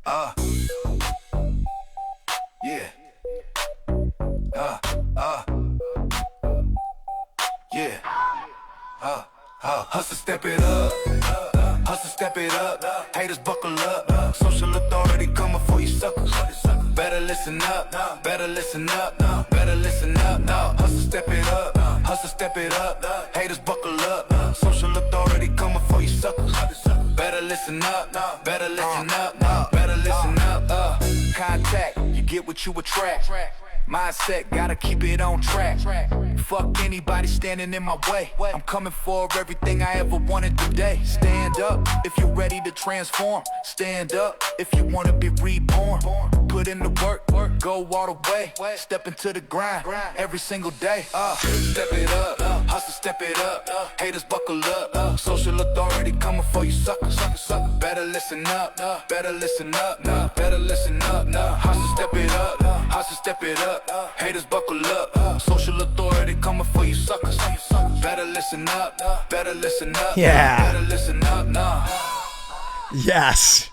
Yeah. Yeah. Hustle, step it up. Hustle, step it up. Haters, buckle up. Social authority coming for you suckers. Better listen up. Better listen up. Better listen up. Hustle, step it up. Hustle, step it up. Haters, buckle up. Social authority coming for you suckers. Better listen up. Better listen up. Better listen up. Contact, you get what you attract. Mindset, gotta keep it on track. Fuck anybody standing in my way. I'm coming for everything I ever wanted today. Stand up if you're ready to transform. Stand up if you wanna be reborn. Put in the work, go all the way. Step into the grind every single day. Step it up, hustle, step it up. Haters, buckle up. Social authority coming for you suckers. Better listen up, better listen up, better listen up. Hustle, step it up, hustle, step it up. Haters, buckle up. Social authority coming for you suckers. Better listen up, better listen up. Yeah. Better listen up. Yes.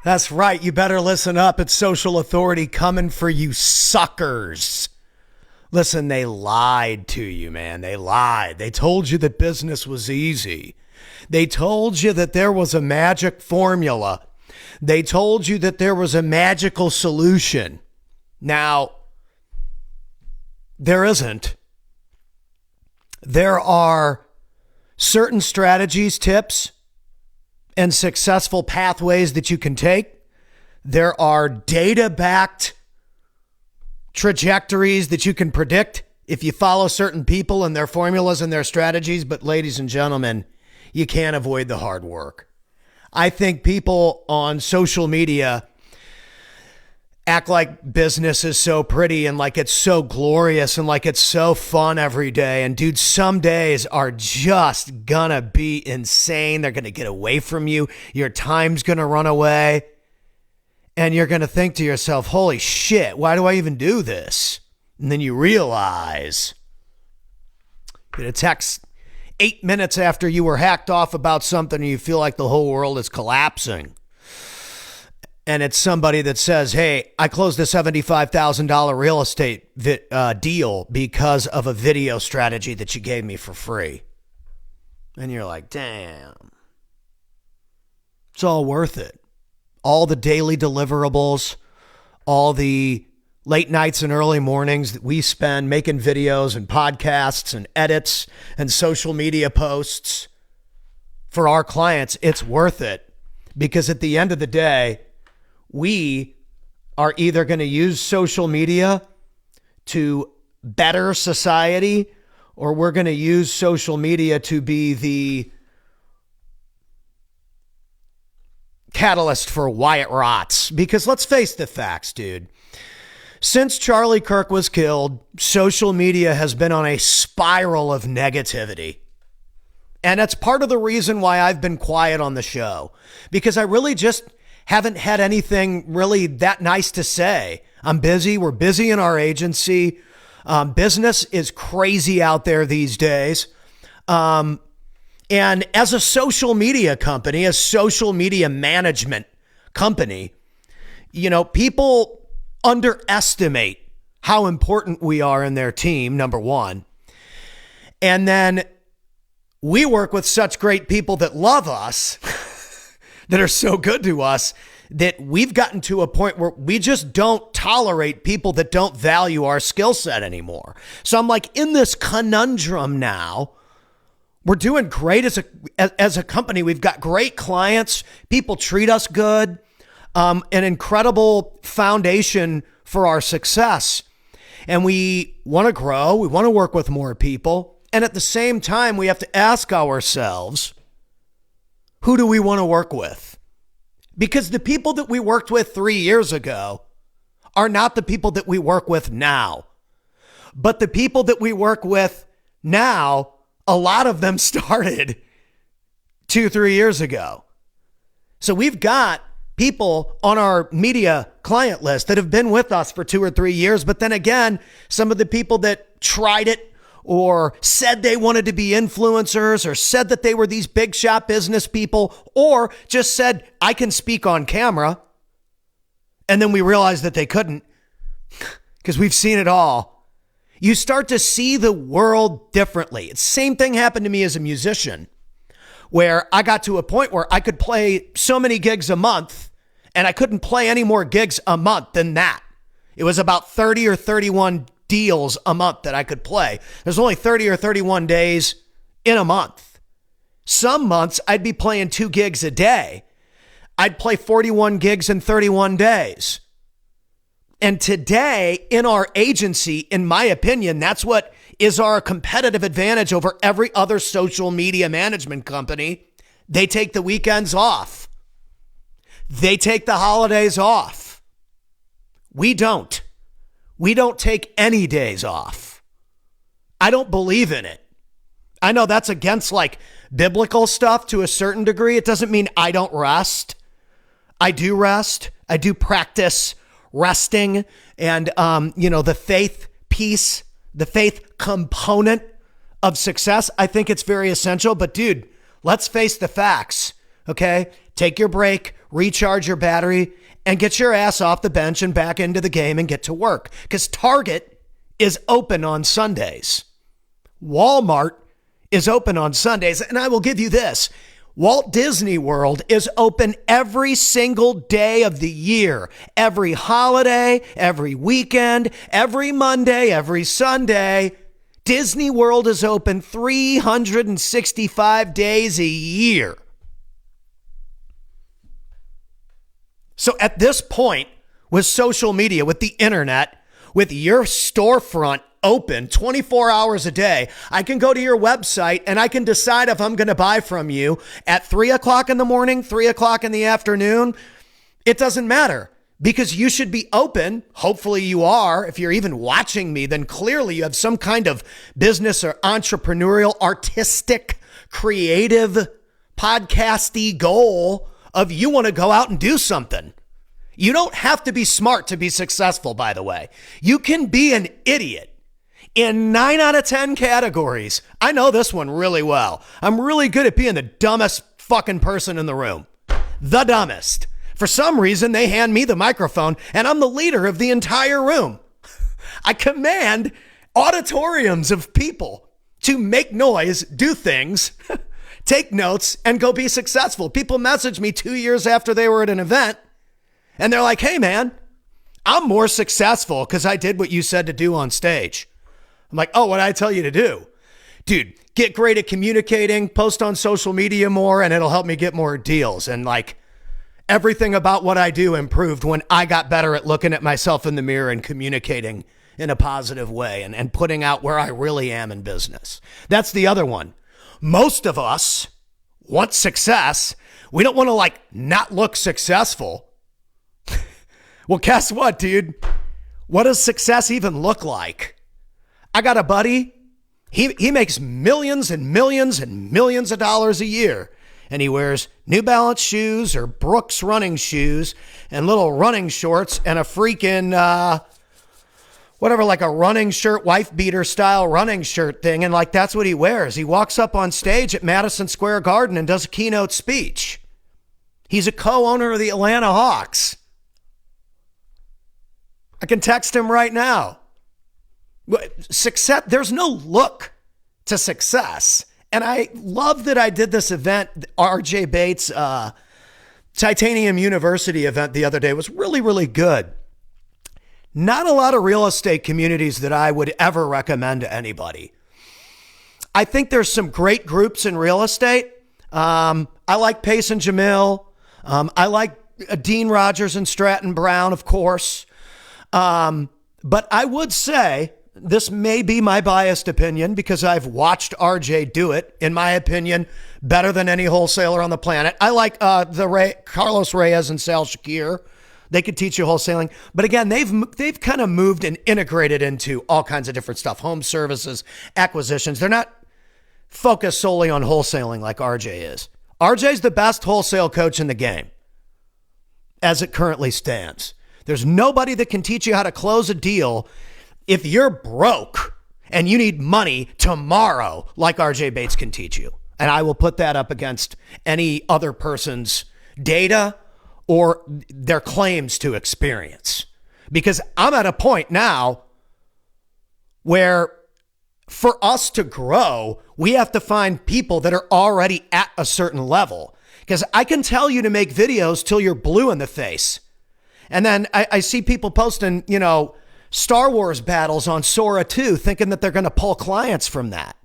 That's right. You better listen up. It's social authority coming for you suckers. Listen, they lied to you, man. They lied. They told you that business was easy. They told you that there was a magic formula. They told you that there was a magical solution. Now, there isn't. There are certain strategies, tips, and successful pathways that you can take. There are data-backed trajectories that you can predict if you follow certain people and their formulas and their strategies. But ladies and gentlemen, you can't avoid the hard work. I think people on social media act like business is so pretty and like it's so glorious and like it's so fun every day. And dude, some days are just gonna be insane. They're gonna get away from you. Your time's gonna run away. And you're gonna think to yourself, holy shit, why do I even do this? And then you realize that a text 8 minutes after you were hacked off about something and you feel like the whole world is collapsing. And it's somebody that says, hey, I closed a $75,000 real estate deal because of a video strategy that you gave me for free. And you're like, damn. It's all worth it. All the daily deliverables, all the late nights and early mornings that we spend making videos and podcasts and edits and social media posts for our clients, it's worth it. Because at the end of the day, we are either going to use social media to better society, or we're going to use social media to be the catalyst for why it rots. Because let's face the facts, dude. Since Charlie Kirk was killed, social media has been on a spiral of negativity. And that's part of the reason why I've been quiet on the show. Because I really just haven't had anything really that nice to say. I'm busy. We're busy in our agency. Business is crazy out there these days. And as a social media company, a social media management company, you know, people underestimate how important we are in their team, number one. And then we work with such great people that love us, that are so good to us, that we've gotten to a point where we just don't tolerate people that don't value our skill set anymore. So I'm like in this conundrum now. We're doing great as a company. We've got great clients. People treat us good. An incredible foundation for our success. And we want to grow. We want to work with more people. And at the same time, we have to ask ourselves, who do we want to work with? Because the people that we worked with 3 years ago are not the people that we work with now. But the people that we work with now, a lot of them started 2-3 years ago. So we've got people on our media client list that have been with us for 2 or 3 years. But then again, some of the people that tried it or said they wanted to be influencers or said that they were these big shot business people or just said, I can speak on camera. And then we realized that they couldn't because we've seen it all. You start to see the world differently. It's the same thing happened to me as a musician, where I got to a point where I could play so many gigs a month and I couldn't play any more gigs a month than that. It was about 30 or 31 deals a month that I could play. There's only 30 or 31 days in a month. Some months I'd be playing 2 gigs a day. I'd play 41 gigs in 31 days. And today in our agency, in my opinion, that's what is our competitive advantage over every other social media management company. They take the weekends off. They take the holidays off. We don't. We don't take any days off. I don't believe in it. I know that's against like biblical stuff to a certain degree. It doesn't mean I don't rest. I do rest. I do practice resting and, the faith piece, the faith component of success. I think it's very essential. But dude, let's face the facts. Okay. Take your break, recharge your battery, and get your ass off the bench and back into the game and get to work. Because Target is open on Sundays. Walmart is open on Sundays. And I will give you this. Walt Disney World is open every single day of the year, every holiday, every weekend, every Monday, every Sunday. Disney World is open 365 days a year. So at this point, with social media, with the internet, with your storefront open 24 hours a day, I can go to your website and I can decide if I'm going to buy from you at 3 o'clock in the morning, 3 o'clock in the afternoon. It doesn't matter because you should be open. Hopefully you are. If you're even watching me, then clearly you have some kind of business or entrepreneurial, artistic, creative, podcasty goal of you want to go out and do something. You don't have to be smart to be successful, by the way. You can be an idiot in 9 out of 10 categories. I know this one really well. I'm really good at being the dumbest fucking person in the room. The dumbest. For some reason, they hand me the microphone and I'm the leader of the entire room. I command auditoriums of people to make noise, do things, take notes, and go be successful. People message me 2 years after they were at an event, and they're like, hey, man, I'm more successful because I did what you said to do on stage. I'm like, oh, what did I tell you to do? Dude, get great at communicating, post on social media more, and it'll help me get more deals. And like everything about what I do improved when I got better at looking at myself in the mirror and communicating in a positive way and putting out where I really am in business. That's the other one. Most of us want success. We don't want to like not look successful. Well, guess what, dude? What does success even look like? I got a buddy. He makes millions and millions and millions of dollars a year. And he wears New Balance shoes or Brooks running shoes and little running shorts and a freaking, like a running shirt, wife beater style running shirt thing. And like, that's what he wears. He walks up on stage at Madison Square Garden and does a keynote speech. He's a co-owner of the Atlanta Hawks. I can text him right now. Success, there's no look to success. And I love that I did this event, RJ Bates Titanium University event the other day. It was really, really good. Not a lot of real estate communities that I would ever recommend to anybody. I think there's some great groups in real estate. I like Pace and Jamil. I like Dean Rogers and Stratton Brown, of course. But I would say, this may be my biased opinion because I've watched RJ do it, in my opinion, better than any wholesaler on the planet. I like Carlos Reyes and Sal Shakir. They could teach you wholesaling. But again, they've kind of moved and integrated into all kinds of different stuff, home services, acquisitions. They're not focused solely on wholesaling like RJ is. RJ's the best wholesale coach in the game as it currently stands. There's nobody that can teach you how to close a deal if you're broke and you need money tomorrow like RJ Bates can teach you. And I will put that up against any other person's data or their claims to experience. Because I'm at a point now where for us to grow, we have to find people that are already at a certain level. Because I can tell you to make videos till you're blue in the face. And then I see people posting, Star Wars battles on Sora 2, thinking that they're going to pull clients from that.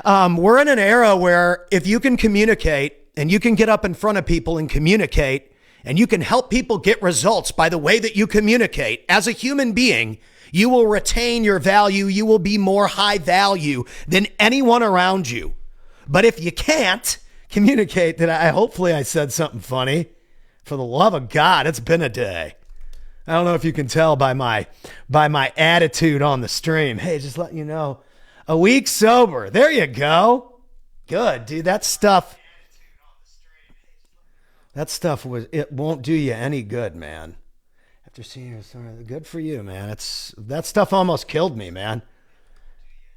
We're in an era where if you can communicate and you can get up in front of people and communicate and you can help people get results by the way that you communicate as a human being, you will retain your value. You will be more high value than anyone around you. But if you can't communicate, then hopefully I said something funny. For the love of God, it's been a day. I don't know if you can tell by my attitude on the stream. Hey, just letting you know, a week sober. There you go. Good, dude. That stuff it won't do you any good, man. After seeing your story, good for you, man. That stuff almost killed me, man.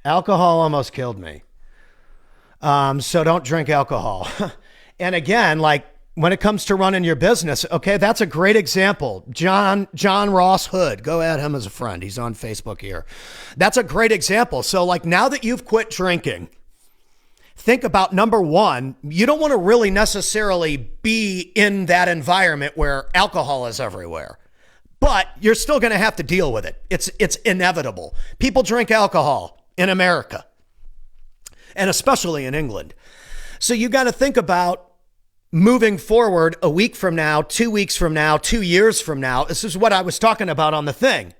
Alcohol almost killed me. So don't drink alcohol. And again, like when it comes to running your business, okay, that's a great example. John Ross Hood, go add him as a friend. He's on Facebook here. That's a great example. So like now that you've quit drinking, think about number one, you don't want to really necessarily be in that environment where alcohol is everywhere, but you're still going to have to deal with it. It's inevitable. People drink alcohol in America and especially in England. So you got to think about moving forward a week from now, 2 weeks from now, 2 years from now. This is what I was talking about on the thing.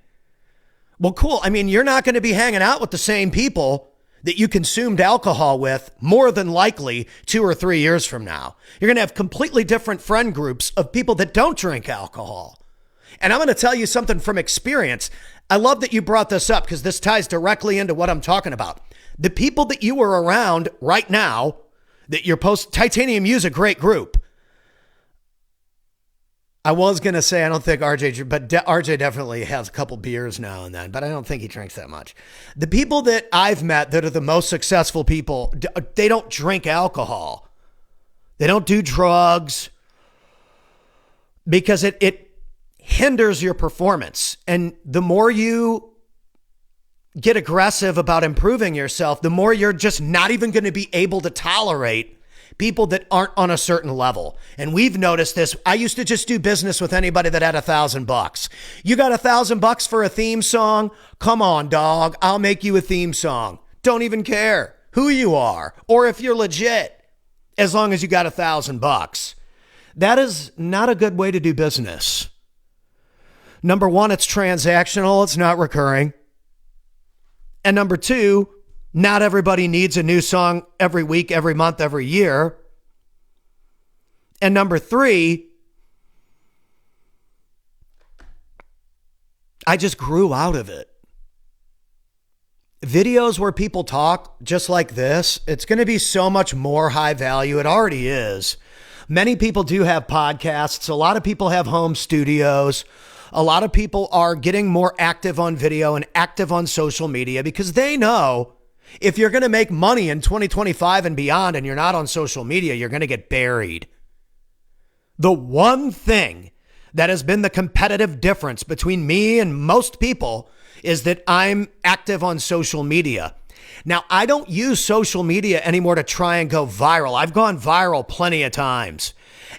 Well, cool. I mean, you're not going to be hanging out with the same people that you consumed alcohol with more than likely 2 or 3 years from now. You're going to have completely different friend groups of people that don't drink alcohol. And I'm going to tell you something from experience. I love that you brought this up because this ties directly into what I'm talking about. The people that you are around right now that you're Titanium U's a great group. I was going to say, I don't think RJ, but RJ definitely has a couple beers now and then, but I don't think he drinks that much. The people that I've met that are the most successful people, they don't drink alcohol. They don't do drugs because it hinders your performance. And the more you get aggressive about improving yourself, the more you're just not even going to be able to tolerate people that aren't on a certain level. And we've noticed this. I used to just do business with anybody that had $1,000. You got $1,000 for a theme song? Come on, dog. I'll make you a theme song. Don't even care who you are or if you're legit, as long as you got $1,000. That is not a good way to do business. Number one, it's transactional. It's not recurring. And number two, not everybody needs a new song every week, every month, every year. And number three, I just grew out of it. Videos where people talk just like this, it's going to be so much more high value. It already is. Many people do have podcasts. A lot of people have home studios. A lot of people are getting more active on video and active on social media because they know if you're going to make money in 2025 and beyond and you're not on social media, you're going to get buried. The one thing that has been the competitive difference between me and most people is that I'm active on social media. Now, I don't use social media anymore to try and go viral. I've gone viral plenty of times.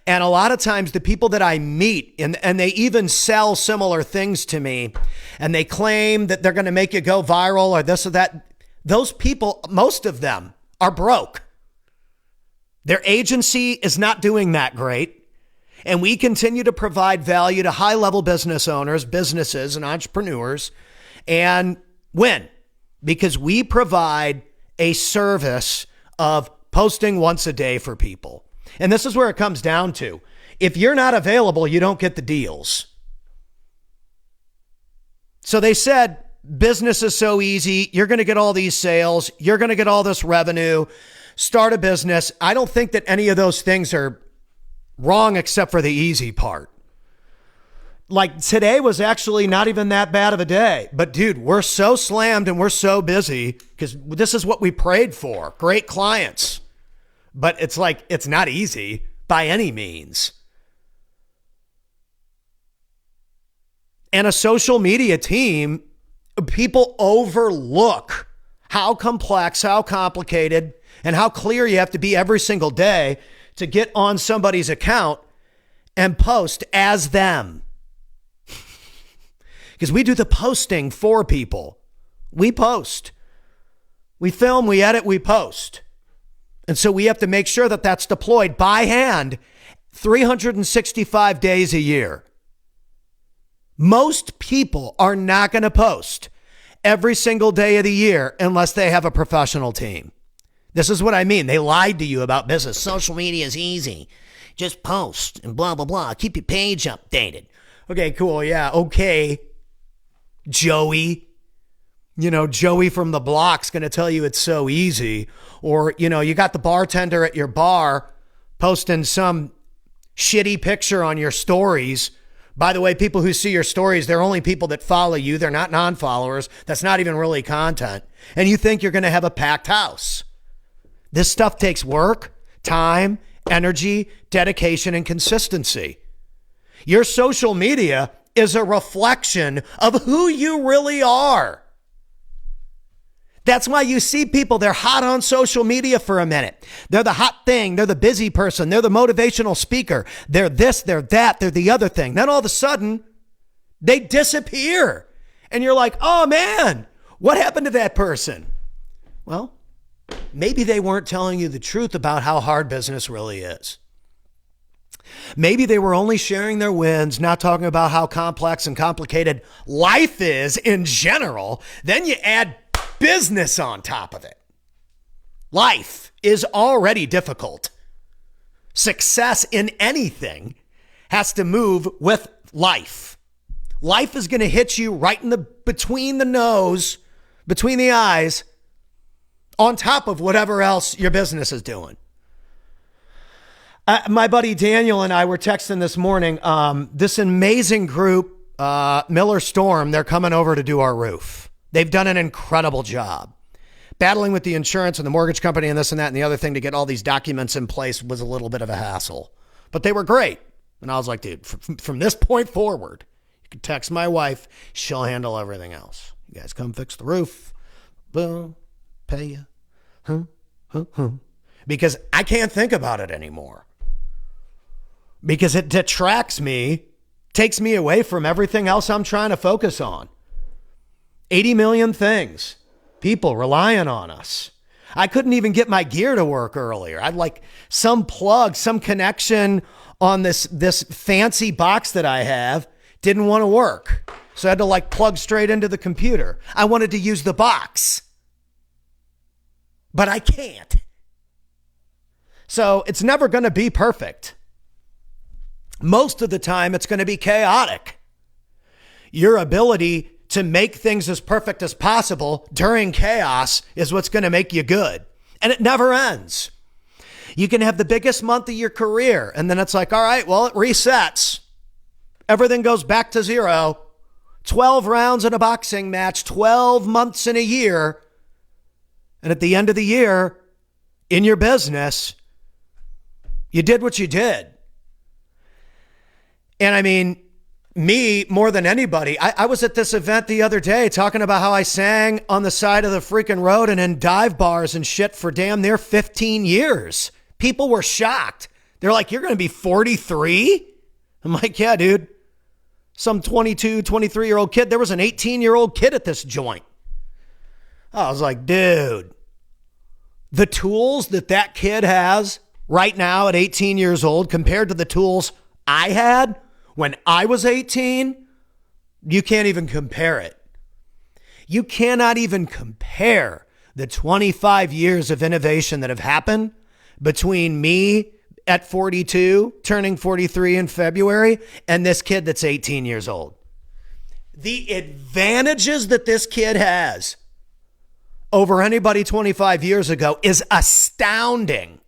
And a lot of times the people that I meet and they even sell similar things to me and they claim that they're going to make you go viral or this or that. Those people, most of them are broke. Their agency is not doing that great. And we continue to provide value to high-level business owners, businesses, and entrepreneurs and win because we provide a service of posting once a day for people. And this is where it comes down to. If you're not available, you don't get the deals. So they said, business is so easy. You're going to get all these sales. You're going to get all this revenue. Start a business. I don't think that any of those things are wrong except for the easy part. Like today was actually not even that bad of a day. But dude, we're so slammed and we're so busy because this is what we prayed for. Great clients. but it's like, it's not easy by any means. And a social media team, people overlook how complex, how complicated, and how clear you have to be every single day to get on somebody's account and post as them. Because we do the posting for people. We post. We film, we edit, we post. And so we have to make sure that that's deployed by hand 365 days a year. Most people are not going to post every single day of the year unless they have a professional team. This is what I mean. They lied to you about business. Social media is easy. Just post and blah, blah, blah. Keep your page updated. Okay, cool. Yeah, okay. Joey. Joey from the block's going to tell you it's so easy. Or, you got the bartender at your bar posting some shitty picture on your stories. By the way, people who see your stories, they're only people that follow you. They're not non-followers. That's not even really content. And you think you're going to have a packed house. This stuff takes work, time, energy, dedication, and consistency. Your social media is a reflection of who you really are. That's why you see people, they're hot on social media for a minute. They're the hot thing. They're the busy person. They're the motivational speaker. They're this, they're that, they're the other thing. Then all of a sudden, they disappear. And you're like, oh man, what happened to that person? Well, maybe they weren't telling you the truth about how hard business really is. Maybe they were only sharing their wins, not talking about how complex and complicated life is in general. Then you add business on top of it. Life is already difficult. Success in anything has to move with life. Life is going to hit you right in between the nose, between the eyes, on top of whatever else your business is doing. My buddy Daniel and I were texting this morning. This amazing group, Miller Storm, they're coming over to do our roof. They've done an incredible job. Battling with the insurance and the mortgage company and this and that and the other thing to get all these documents in place was a little bit of a hassle. But they were great. And I was like, dude, from this point forward, you can text my wife. She'll handle everything else. You guys come fix the roof. Boom. Pay you. Because I can't think about it anymore. Because it detracts me, takes me away from everything else I'm trying to focus on. 80 million things. People relying on us. I couldn't even get my gear to work earlier. I'd like some plug, some connection on this fancy box that I have didn't want to work. So I had to plug straight into the computer. I wanted to use the box, but I can't. So it's never going to be perfect. Most of the time, it's going to be chaotic. Your ability to make things as perfect as possible during chaos is what's going to make you good. And it never ends. You can have the biggest month of your career, and then it's like, all right, well, it resets. Everything goes back to zero. 12 rounds in a boxing match, 12 months in a year. And at the end of the year, in your business, you did what you did. And I mean, me more than anybody, I was at this event the other day talking about how I sang on the side of the freaking road and in dive bars and shit for damn near 15 years. People were shocked. They're like, you're going to be 43? I'm like, yeah, dude. Some 22, 23-year-old kid. There was an 18-year-old kid at this joint. I was like, dude, the tools that kid has right now at 18 years old compared to the tools I had when I was 18, you can't even compare it. You cannot even compare the 25 years of innovation that have happened between me at 42, turning 43 in February, and this kid that's 18 years old. The advantages that this kid has over anybody 25 years ago is astounding.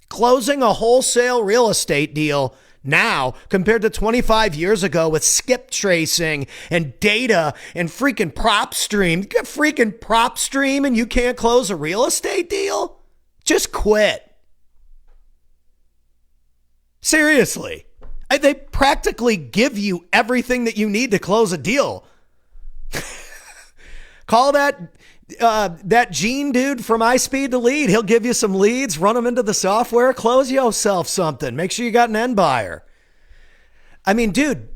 Closing a wholesale real estate deal now compared to 25 years ago with skip tracing and data and freaking prop stream. You got freaking prop stream and you can't close a real estate deal? Just quit. Seriously. They practically give you everything that you need to close a deal. Call that Gene dude from iSpeed to Lead. He'll give you some leads, run them into the software, close yourself something. Make sure you got an end buyer. I mean, dude,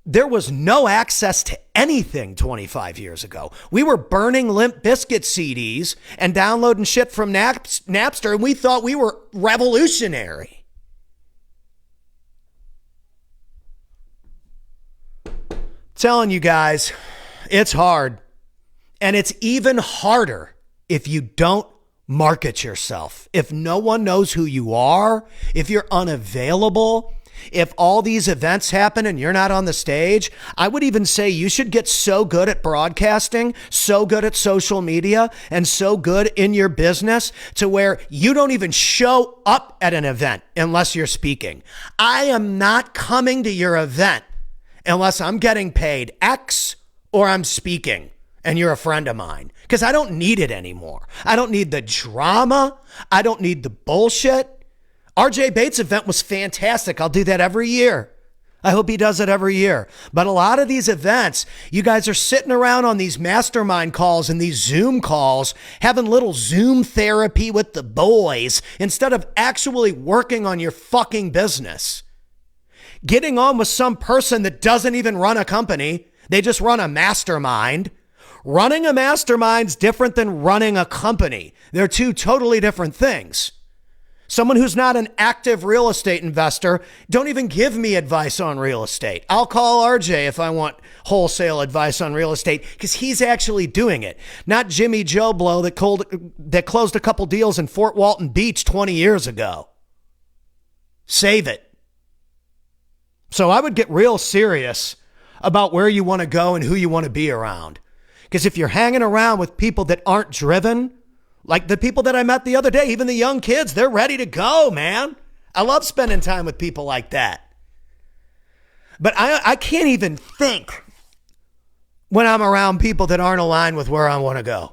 there was no access to anything 25 years ago. We were burning Limp Bizkit CDs and downloading shit from Napster, and we thought we were revolutionary. Telling you guys, it's hard. And it's even harder if you don't market yourself. If no one knows who you are, if you're unavailable, if all these events happen and you're not on the stage, I would even say you should get so good at broadcasting, so good at social media, and so good in your business to where you don't even show up at an event unless you're speaking. I am not coming to your event unless I'm getting paid X or I'm speaking and you're a friend of mine, because I don't need it anymore. I don't need the drama. I don't need the bullshit. RJ Bates' event was fantastic. I'll do that every year. I hope he does it every year. But a lot of these events, you guys are sitting around on these mastermind calls and these Zoom calls, having little Zoom therapy with the boys instead of actually working on your fucking business. Getting on with some person that doesn't even run a company. They just run a mastermind. Running a mastermind's different than running a company. They're two totally different things. Someone who's not an active real estate investor, don't even give me advice on real estate. I'll call RJ if I want wholesale advice on real estate because he's actually doing it. Not Jimmy Joe Blow that closed a couple deals in Fort Walton Beach 20 years ago. Save it. So I would get real serious about where you want to go and who you want to be around. Because if you're hanging around with people that aren't driven, like the people that I met the other day, even the young kids, they're ready to go, man. I love spending time with people like that. But I can't even think when I'm around people that aren't aligned with where I want to go.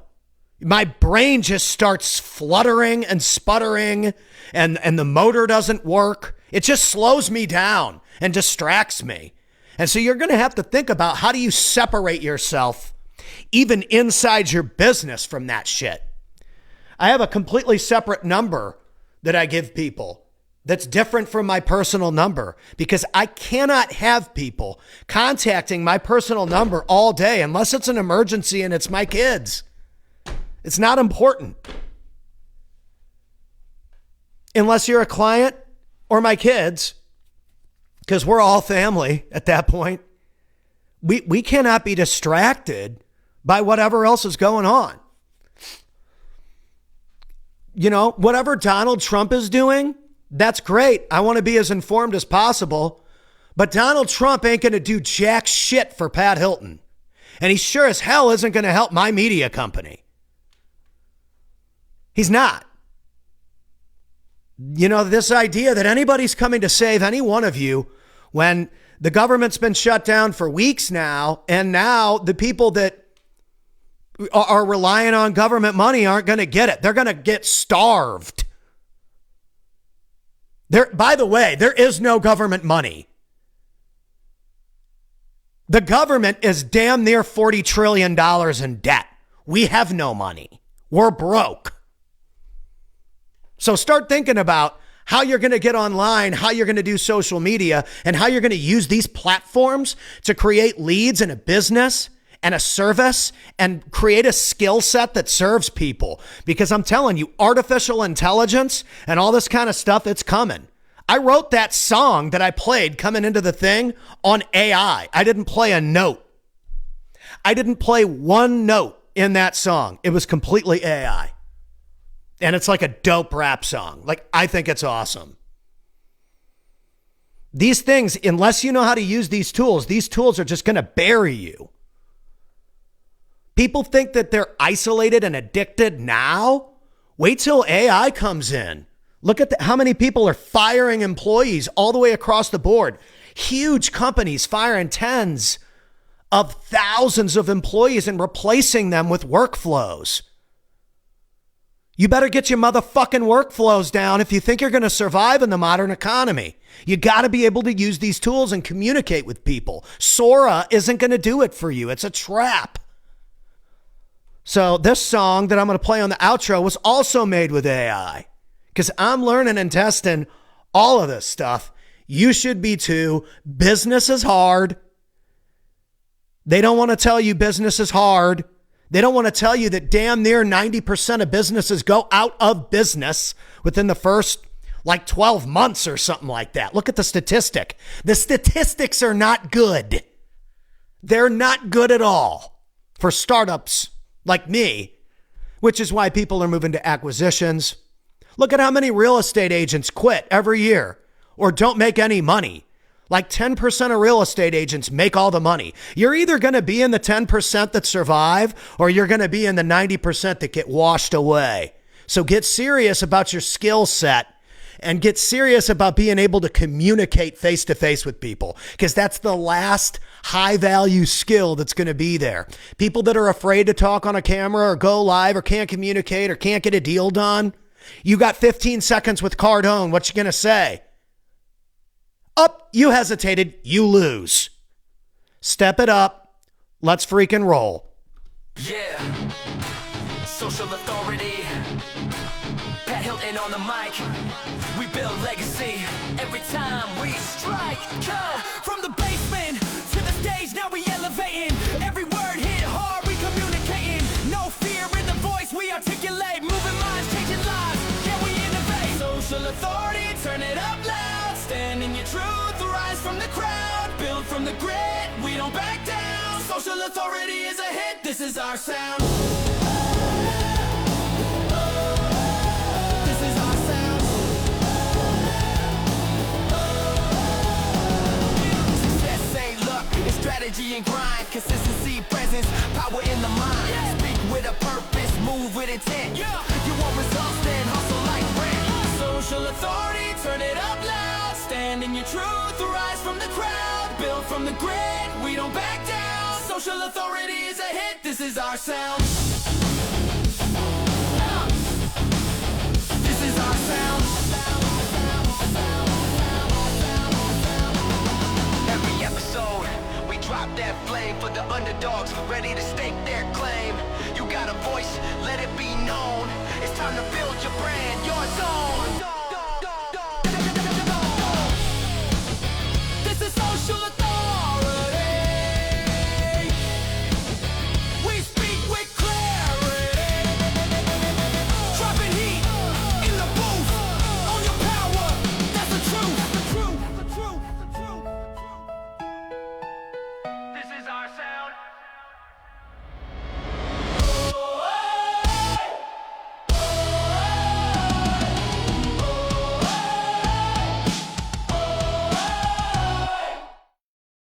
My brain just starts fluttering and sputtering and the motor doesn't work. It just slows me down and distracts me. And so you're going to have to think about how do you separate yourself even inside your business from that shit. I have a completely separate number that I give people that's different from my personal number because I cannot have people contacting my personal number all day unless it's an emergency and it's my kids. It's not important. Unless you're a client or my kids, because we're all family at that point. We cannot be distracted by whatever else is going on. You know, whatever Donald Trump is doing, that's great. I want to be as informed as possible. But Donald Trump ain't going to do jack shit for Pat Hilton. And he sure as hell isn't going to help my media company. He's not. You know, this idea that anybody's coming to save any one of you when the government's been shut down for weeks now, and now the people that are relying on government money aren't going to get it. They're going to get starved. By the way, there is no government money. The government is damn near $40 trillion in debt. We have no money. We're broke. So start thinking about how you're going to get online, how you're going to do social media, and how you're going to use these platforms to create leads in a business and a service and create a skill set that serves people. Because I'm telling you, artificial intelligence and all this kind of stuff, it's coming. I wrote that song that I played coming into the thing on AI. I didn't play a note. I didn't play one note in that song. It was completely AI. And it's like a dope rap song. Like, I think it's awesome. These things, unless you know how to use these tools are just going to bury you. People think that they're isolated and addicted now. Wait till AI comes in. Look at how many people are firing employees all the way across the board. Huge companies firing tens of thousands of employees and replacing them with workflows. You better get your motherfucking workflows down if you think you're going to survive in the modern economy. You got to be able to use these tools and communicate with people. Sora isn't going to do it for you. It's a trap. So this song that I'm going to play on the outro was also made with AI because I'm learning and testing all of this stuff. You should be too. Business is hard. They don't want to tell you business is hard. They don't want to tell you that damn near 90% of businesses go out of business within the first 12 months or something like that. Look at the statistic. The statistics are not good. They're not good at all for startups like me, which is why people are moving to acquisitions. Look at how many real estate agents quit every year or don't make any money. 10% of real estate agents make all the money. You're either going to be in the 10% that survive or you're going to be in the 90% that get washed away. So get serious about your skill set and get serious about being able to communicate face to face with people because that's the last high value skill that's going to be there. People that are afraid to talk on a camera or go live or can't communicate or can't get a deal done. You got 15 seconds with Cardone. What you going to say? Up, you hesitated, you lose. Step it up. Let's freaking roll. Yeah, social authority. Pat Hilton on the mic. We build legacy every time we strike. Come from the basement to the stage, now we elevating. Every word hit hard, we communicating. No fear in the voice, we articulate. Moving minds, changing lives, yeah, we innovate. Social authority, turn it up loud. Stand in your truth, rise from the crowd. Build from the grit, we don't back down. Social authority is a hit, this is our sound. This is our sound. Success ain't luck, it's strategy and grind. Consistency, presence, power in the mind. Speak with a purpose, move with intent. You want results, then hustle like rent. Social authority, turn it up loud. Stand in your truth, rise from the crowd. Build from the grit, we don't back down. Social authority is a hit, this is our sound. This is our sound.